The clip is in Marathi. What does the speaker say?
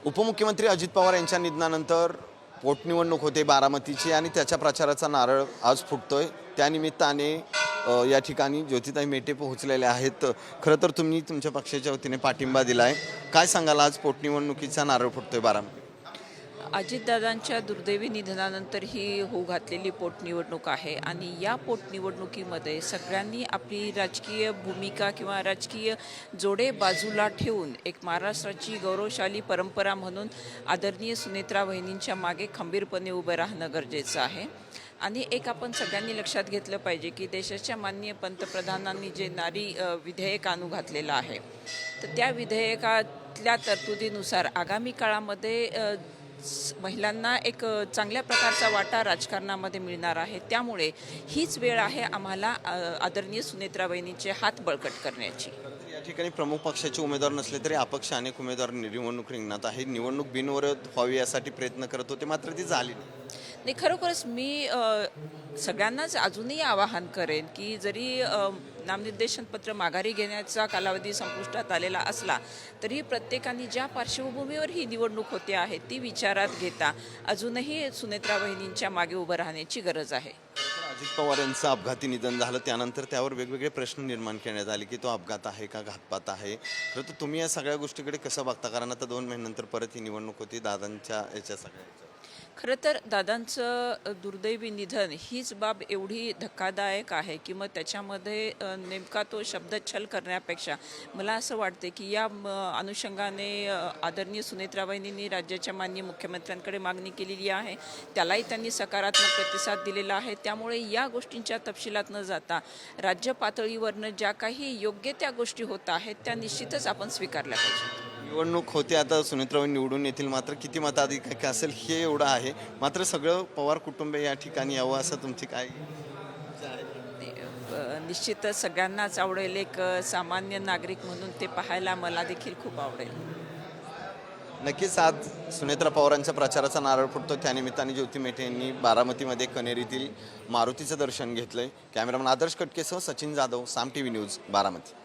उपमुख्यमंत्री अजित पवार यांच्या निधनानंतर पोटनिवडणूक होते बारामतीची आणि त्याच्या प्रचाराचा नारळ आज फुटतोय। त्यानिमित्ताने या ठिकाणी ज्योतिताई मेटे पोहोचलेले आहेत। खरं तर तुम्ही तुमच्या पक्षाच्या वतीने पाठिंबा दिलाय, काय सांगाल आज पोटनिवडणुकीचा नारळ फुटतोय बारामती? अजितदादांच्या दुर्दैवी निधनानंतर ही होऊ घातलेली पोटनिवडणूक आहे आणि या पोटनिवडणुकीमध्ये सगळ्यांनी आपली राजकीय भूमिका किंवा राजकीय जोडे बाजूला ठेवून एक महाराष्ट्राची गौरवशाली परंपरा म्हणून आदरणीय सुनेत्रा वहिनींच्या मागे खंबीरपणे उभं राहणं गरजेचं आहे। आणि एक आपण सगळ्यांनी लक्षात घेतलं पाहिजे की देशाच्या माननीय पंतप्रधानांनी जे नारी विधेयक आणू घातलेलं आहे, तर त्या विधेयकातल्या तरतुदीनुसार आगामी काळामध्ये महिलांना एक चांगल्या प्रकारचा वाटा राजकारणामध्ये मिळणार आहे। त्यामुळे हीच वेळ आहे आम्हाला आदरणीय सुनेत्रा वहिनींचे हात बळकट करण्याची। या ठिकाणी प्रमुख पक्षाचे उमेदवार नसले तरी अपक्ष अनेक उमेदवार निवडणूक रिंगणात आहे। निवडणूक बिनविरोध व्हावी यासाठी प्रयत्न करत होते, मात्र ती झाली नाही। खरोखरच मी सगळ्यांनाच अजूनही आवाहन करेन की जरी नामनिर्देशन पत्र माघारी घेण्याचा कालावधी संपुष्टात आलेला असला तरी प्रत्येकाने ज्या पार्श्वभूमीवर ही निवडणूक होते आहे ती विचारात घेता अजूनही सुनेत्रा वहिनींच्या मागे उभं राहण्याची गरज आहे। अजित पवार यांचं अपघाती निधन झालं त्यानंतर त्यावर वेगवेगळे प्रश्न निर्माण करण्यात आले की तो अपघात आहे का घातपात आहे। खरं तर तुम्ही या सगळ्या गोष्टीकडे कसं बघता, कारण आता 2 महिन्यानंतर परत ही निवडणूक होती दादांच्या याच्या सगळ्या? खरं तर दादांचं दुर्दैवी निधन हीच बाब एवढी धक्कादायक आहे की मग त्याच्यामध्ये नेमका तो शब्दच्छल करण्यापेक्षा मला असं वाटते की या अनुषंगाने आदरणीय सुनेत्रा वहिनींनी राज्याच्या माननीय मुख्यमंत्र्यांकडे मागणी केलेली आहे, त्यालाही त्यांनी सकारात्मक प्रतिसाद दिलेला आहे। त्यामुळे या गोष्टींच्या तपशिलात न जाता राज्य पातळीवरनं ज्या काही योग्य त्या गोष्टी होत आहेत त्या निश्चितच आपण स्वीकारल्या पाहिजेत। निवडणूक होते, आता सुनेत्राबाई निवडून येतील, मात्र किती मताधिक्य असेल हे एवढं आहे। मात्र सगळं पवार कुटुंब या ठिकाणी यावं असं तुमची काय? निश्चितच सगळ्यांनाच आवडेल, एक सामान्य नागरिक म्हणून ते पाहायला मला देखील खूप आवडेल। नक्कीच आज सुनेत्रा पवारांच्या प्रचाराचा नारळ फुटतो, त्यानिमित्ताने ज्योती मेटे यांनी बारामतीमध्ये कनेरीतील मारुतीचं दर्शन घेतलंय। कॅमेरामन आदर्श कटकेसह सचिन जाधव, साम टीव्ही न्यूज, बारामती।